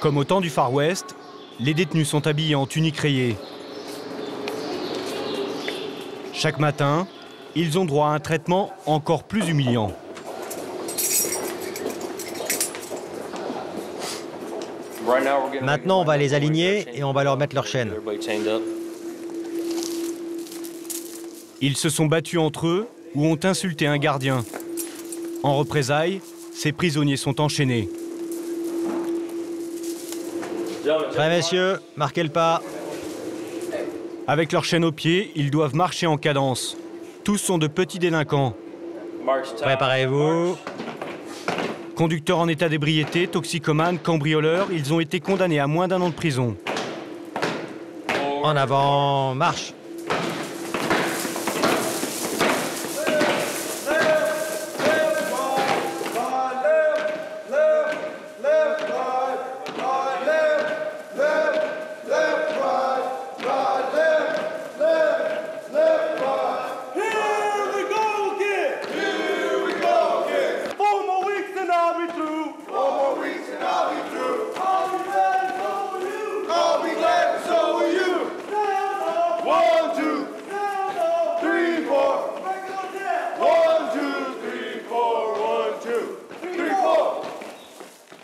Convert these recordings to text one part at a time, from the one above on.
Comme au temps du Far West, les détenus sont habillés en tuniques rayées. Chaque matin, ils ont droit à un traitement encore plus humiliant. Maintenant, on va les aligner et on va leur mettre leur chaîne. Ils se sont battus entre eux ou ont insulté un gardien. En représailles, ces prisonniers sont enchaînés. Prêt, messieurs, marquez le pas. Avec leur chaîne aux pieds, ils doivent marcher en cadence. Tous sont de petits délinquants. Préparez-vous. Conducteurs en état d'ébriété, toxicomanes, cambrioleurs, ils ont été condamnés à moins d'1 an de prison. En avant, marche.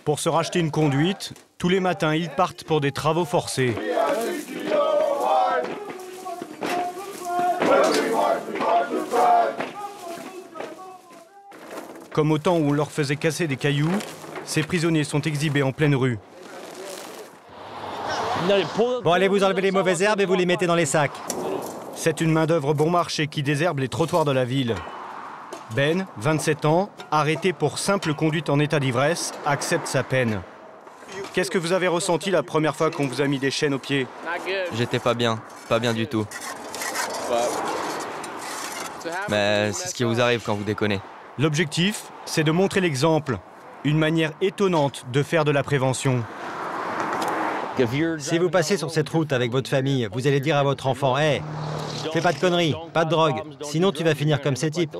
Pour se racheter une conduite, tous les matins, ils partent pour des travaux forcés. Comme au temps où on leur faisait casser des cailloux, ces prisonniers sont exhibés en pleine rue. Bon, allez vous enlever les mauvaises herbes et vous les mettez dans les sacs. C'est une main-d'œuvre bon marché qui désherbe les trottoirs de la ville. Ben, 27 ans, arrêté pour simple conduite en état d'ivresse, accepte sa peine. Qu'est-ce que vous avez ressenti la première fois qu'on vous a mis des chaînes aux pieds? J'étais pas bien du tout. Mais c'est ce qui vous arrive quand vous déconnez. L'objectif, c'est de montrer l'exemple, une manière étonnante de faire de la prévention. Si vous passez sur cette route avec votre famille, vous allez dire à votre enfant « Hey, fais pas de conneries, pas de drogue, sinon tu vas finir comme ces types. »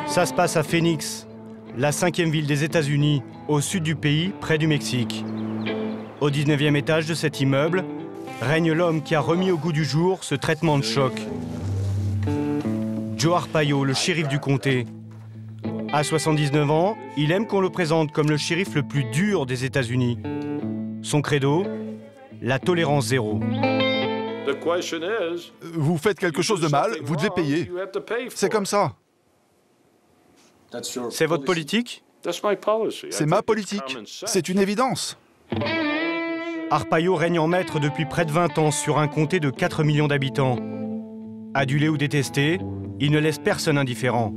Ça se passe à Phoenix, la 5e ville des États-Unis, au sud du pays, près du Mexique. Au 19e étage de cet immeuble, règne l'homme qui a remis au goût du jour ce traitement de choc. Joe Arpaio, le shérif du comté. À 79 ans, il aime qu'on le présente comme le shérif le plus dur des États-Unis. Son credo, la tolérance zéro. Vous faites quelque chose de mal, vous devez payer. C'est comme ça. C'est votre politique? C'est ma politique. C'est une évidence. Arpaio règne en maître depuis près de 20 ans sur un comté de 4 millions d'habitants. Adulé ou détesté, il ne laisse personne indifférent.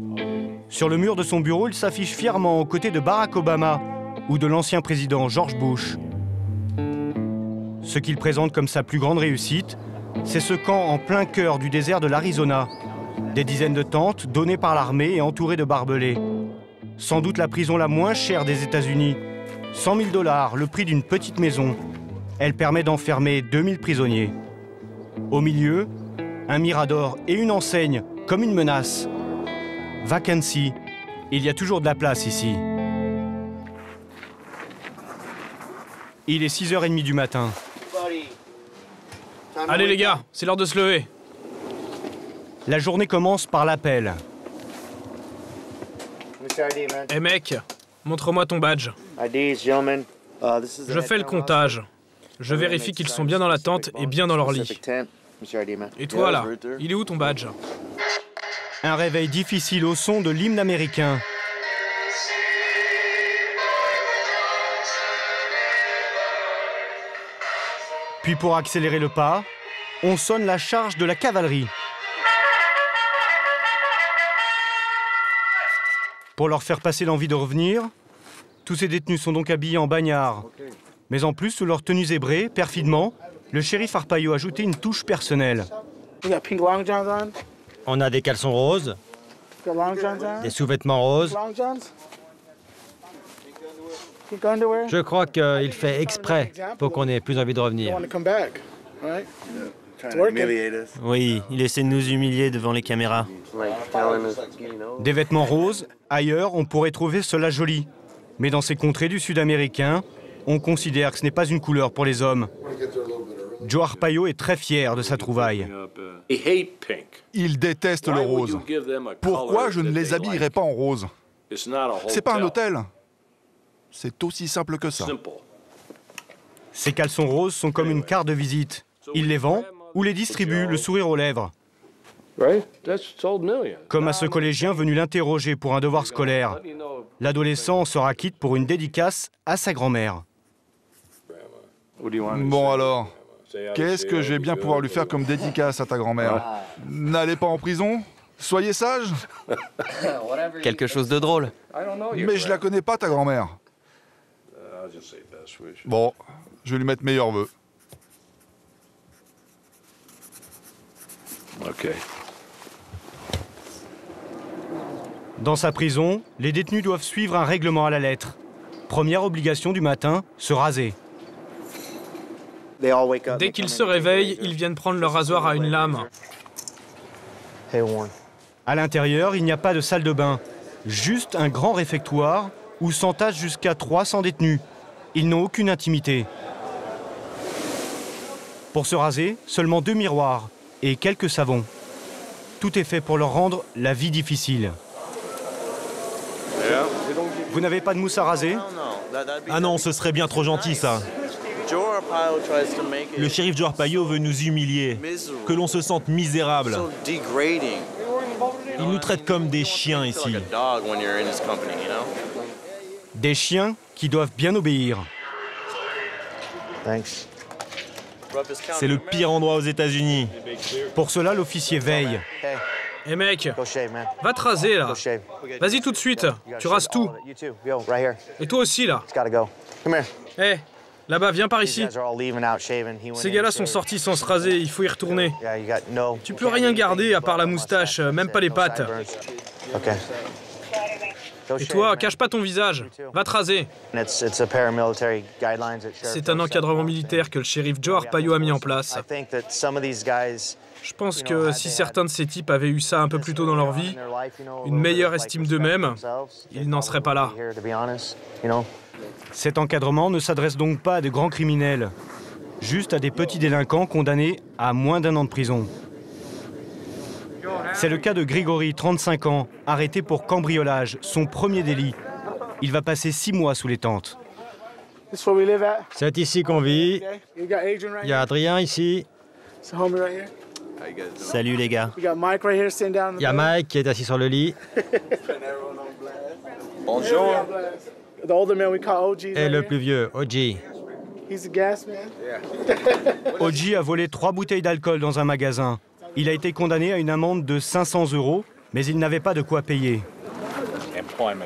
Sur le mur de son bureau, il s'affiche fièrement aux côtés de Barack Obama ou de l'ancien président George Bush. Ce qu'il présente comme sa plus grande réussite, c'est ce camp en plein cœur du désert de l'Arizona. Des dizaines de tentes données par l'armée et entourées de barbelés. Sans doute la prison la moins chère des États-Unis. 100 000 $, le prix d'une petite maison. Elle permet d'enfermer 2000 prisonniers. Au milieu, un mirador et une enseigne, comme une menace. Vacancy. Il y a toujours de la place ici. Il est 6h30 du matin. Allez les gars, c'est l'heure de se lever. La journée commence par l'appel. Eh mec, montre-moi ton badge. Je fais le comptage. Je vérifie qu'ils sont bien dans la tente et bien dans leur lit. Et toi là, il est où ton badge? Un réveil difficile au son de l'hymne américain. Puis pour accélérer le pas, on sonne la charge de la cavalerie. Pour leur faire passer l'envie de revenir, tous ces détenus sont donc habillés en bagnard. Mais en plus, sous leur tenue zébrée, perfidement, le shérif Arpaio a ajouté une touche personnelle. On a des caleçons roses, des sous-vêtements roses. Je crois qu'il fait exprès pour qu'on ait plus envie de revenir. Oui, il essaie de nous humilier devant les caméras. Des vêtements roses, ailleurs, on pourrait trouver cela joli. Mais dans ces contrées du Sud américain, on considère que ce n'est pas une couleur pour les hommes. Joe Arpaio est très fier de sa trouvaille. Ils détestent le rose. Pourquoi je ne les habillerais pas en rose? C'est pas un hôtel. C'est aussi simple que ça. Ces caleçons roses sont comme une carte de visite. Il les vend ou les distribue, le sourire aux lèvres. Comme à ce collégien venu l'interroger pour un devoir scolaire. L'adolescent sera quitte pour une dédicace à sa grand-mère. Bon alors, qu'est-ce que je vais bien pouvoir lui faire comme dédicace à ta grand-mère? N'allez pas en prison? Soyez sage. Quelque chose de drôle. Mais je la connais pas, ta grand-mère. Bon, je vais lui mettre meilleurs vœux. Dans sa prison, les détenus doivent suivre un règlement à la lettre. Première obligation du matin, se raser. Dès qu'ils se réveillent, ils viennent prendre leur rasoir à une lame. À l'intérieur, il n'y a pas de salle de bain. Juste un grand réfectoire où s'entassent jusqu'à 300 détenus. Ils n'ont aucune intimité. Pour se raser, seulement 2 miroirs et quelques savons. Tout est fait pour leur rendre la vie difficile. Vous n'avez pas de mousse à raser? Ah non, ce serait bien trop gentil, ça. Le shérif Joe Arpaio veut nous humilier, que l'on se sente misérable. Il nous traite comme des chiens ici. Des chiens qui doivent bien obéir. C'est le pire endroit aux États-Unis. Pour cela, l'officier veille. Hé mec, va te raser là. Vas-y tout de suite, tu rases tout. Et toi aussi là. Hé, là-bas, viens par ici. Ces gars-là sont sortis sans se raser, il faut y retourner. Tu peux rien garder à part la moustache, même pas les pattes. Et toi, cache pas ton visage, va te raser. C'est un encadrement militaire que le shérif Joe Arpaio a mis en place. Je pense que si certains de ces types avaient eu ça un peu plus tôt dans leur vie, une meilleure estime d'eux-mêmes, ils n'en seraient pas là. Cet encadrement ne s'adresse donc pas à de grands criminels, juste à des petits délinquants condamnés à moins d'1 an de prison. C'est le cas de Grigory, 35 ans, arrêté pour cambriolage, son premier délit. Il va passer 6 mois sous les tentes. C'est ici qu'on vit. Il y a Adrien ici. Salut les gars. Il y a Mike qui est assis sur le lit. Bonjour. Et le plus vieux, OG. OG a volé 3 bouteilles d'alcool dans un magasin. Il a été condamné à une amende de 500 €, mais il n'avait pas de quoi payer.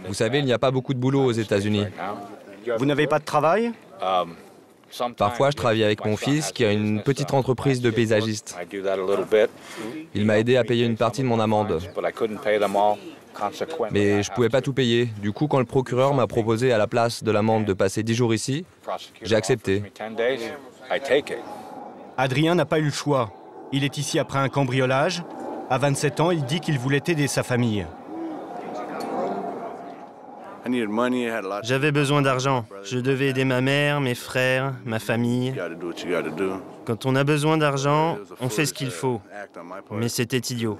Vous savez, il n'y a pas beaucoup de boulot aux États-Unis. Vous n'avez pas de travail? Parfois, je travaille avec mon fils qui a une petite entreprise de paysagiste. Il m'a aidé à payer une partie de mon amende. Mais je ne pouvais pas tout payer. Du coup, quand le procureur m'a proposé à la place de l'amende de passer 10 jours ici, j'ai accepté. Adrien n'a pas eu le choix. Il est ici après un cambriolage. À 27 ans, il dit qu'il voulait aider sa famille. J'avais besoin d'argent. Je devais aider ma mère, mes frères, ma famille. Quand on a besoin d'argent, on fait ce qu'il faut. Mais c'était idiot.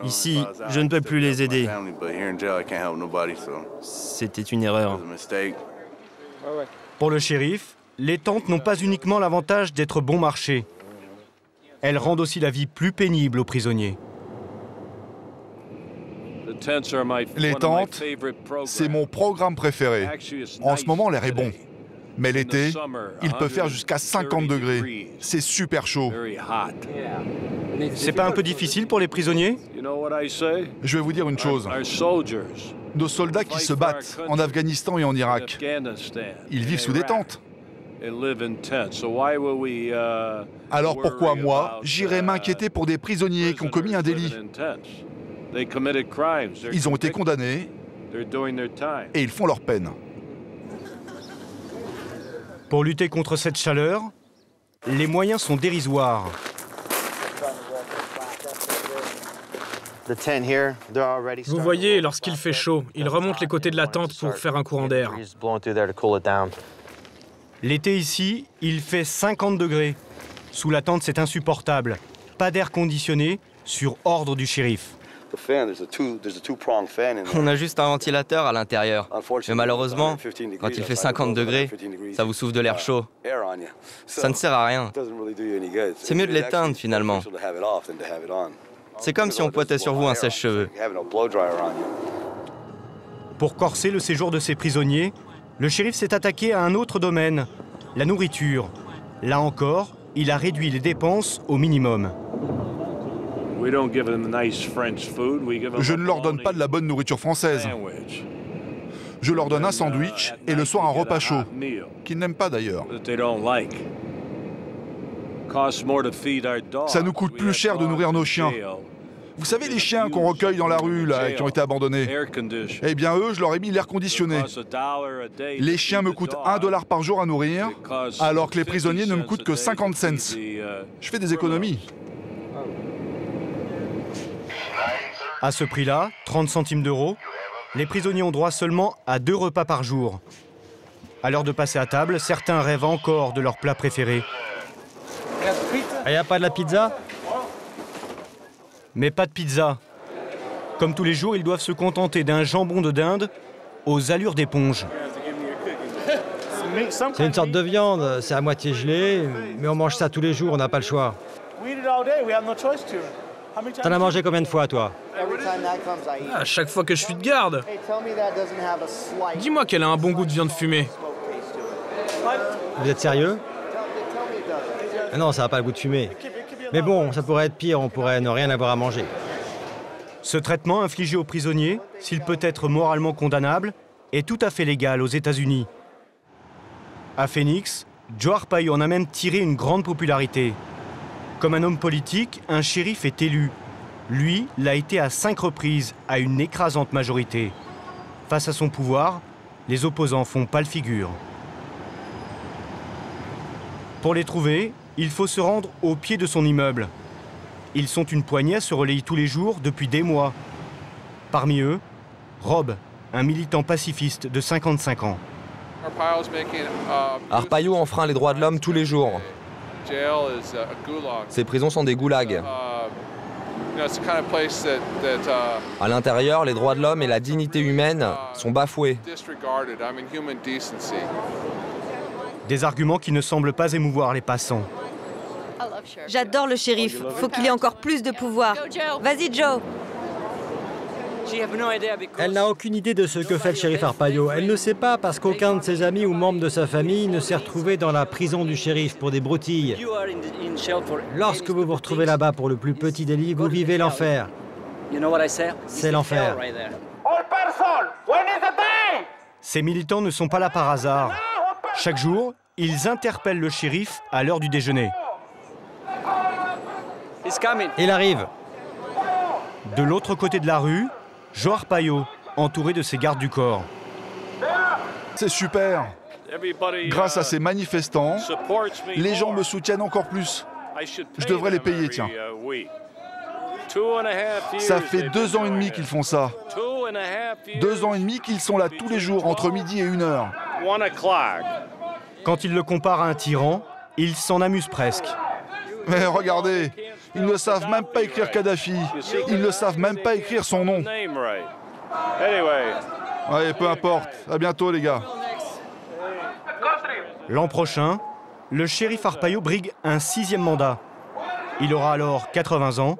Ici, je ne peux plus les aider. C'était une erreur. Pour le shérif, les tentes n'ont pas uniquement l'avantage d'être bon marché. Elles rendent aussi la vie plus pénible aux prisonniers. Les tentes, c'est mon programme préféré. En ce moment, l'air est bon. Mais l'été, il peut faire jusqu'à 50 degrés. C'est super chaud. C'est pas un peu difficile pour les prisonniers? Je vais vous dire une chose. Nos soldats qui se battent en Afghanistan et en Irak, ils vivent sous des tentes. Alors pourquoi moi, j'irais m'inquiéter pour des prisonniers qui ont commis un délit? Ils ont été condamnés et ils font leur peine. Pour lutter contre cette chaleur, Les moyens sont dérisoires. Vous voyez, lorsqu'il fait chaud, il remonte les côtés de la tente pour faire un courant d'air. L'été ici, il fait 50 degrés. Sous la tente, c'est insupportable. Pas d'air conditionné, sur ordre du shérif. On a juste un ventilateur à l'intérieur. Mais malheureusement, quand il fait 50 degrés, ça vous souffle de l'air chaud. Ça ne sert à rien. C'est mieux de l'éteindre finalement. C'est comme si on pointait sur vous un sèche-cheveux. Pour corser le séjour de ces prisonniers, le shérif s'est attaqué à un autre domaine, la nourriture. Là encore, il a réduit les dépenses au minimum. Je ne leur donne pas de la bonne nourriture française. Je leur donne un sandwich et le soir un repas chaud, qu'ils n'aiment pas d'ailleurs. Ça nous coûte plus cher de nourrir nos chiens. Vous savez les chiens qu'on recueille dans la rue, là, qui ont été abandonnés? Eh bien eux, je leur ai mis l'air conditionné. Les chiens me coûtent $1 par jour à nourrir, alors que les prisonniers ne me coûtent que 50 cents. Je fais des économies. À ce prix-là, 30 centimes d'euros, les prisonniers ont droit seulement à 2 repas par jour. À l'heure de passer à table, certains rêvent encore de leur plat préféré. Il n'y a pas de la pizza? Mais pas de pizza. Comme tous les jours, ils doivent se contenter d'un jambon de dinde aux allures d'éponge. C'est une sorte de viande, c'est à moitié gelé, mais on mange ça tous les jours, on n'a pas le choix. T'en as mangé combien de fois, toi? À chaque fois que je suis de garde. Dis-moi qu'elle a un bon goût de viande fumée. Vous êtes sérieux? Ah non, ça n'a pas le goût de fumée. Mais bon, ça pourrait être pire, on pourrait ne rien avoir à manger. Ce traitement infligé aux prisonniers, s'il peut être moralement condamnable, est tout à fait légal aux États-Unis. À Phoenix, Joe Arpaio en a même tiré une grande popularité. Comme un homme politique, un shérif est élu. Lui l'a été à 5 reprises, à une écrasante majorité. Face à son pouvoir, les opposants font pâle figure. Pour les trouver, il faut se rendre au pied de son immeuble. Ils sont une poignée à se relayer tous les jours depuis des mois. Parmi eux, Rob, un militant pacifiste de 55 ans. Arpaio enfreint les droits de l'homme tous les jours. Ces prisons sont des goulags. À l'intérieur, les droits de l'homme et la dignité humaine sont bafoués. Des arguments qui ne semblent pas émouvoir les passants. J'adore le shérif. Faut qu'il ait encore plus de pouvoir. Vas-y, Joe. Elle n'a aucune idée de ce que fait le shérif Arpaio. Elle ne sait pas parce qu'aucun de ses amis ou membres de sa famille ne s'est retrouvé dans la prison du shérif pour des broutilles. Lorsque vous vous retrouvez là-bas pour le plus petit délit, vous vivez l'enfer. C'est l'enfer. Ces militants ne sont pas là par hasard. Chaque jour, ils interpellent le shérif à l'heure du déjeuner. Il arrive. De l'autre côté de la rue, Joe Arpaio, entouré de ses gardes du corps. C'est super. Grâce à ces manifestants, les gens me soutiennent encore plus. Je devrais les payer, tiens. Ça fait 2 ans et demi qu'ils font ça. 2 ans et demi qu'ils sont là tous les jours, entre midi et 1h. Quand il le compare à un tyran, il s'en amuse presque. Mais regardez, ils ne savent même pas écrire Kadhafi. Ils ne savent même pas écrire son nom. Allez, peu importe. À bientôt, les gars. L'an prochain, le shérif Arpaio brigue un 6e mandat. Il aura alors 80 ans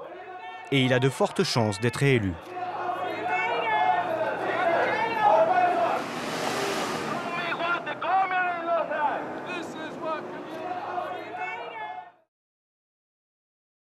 et il a de fortes chances d'être réélu.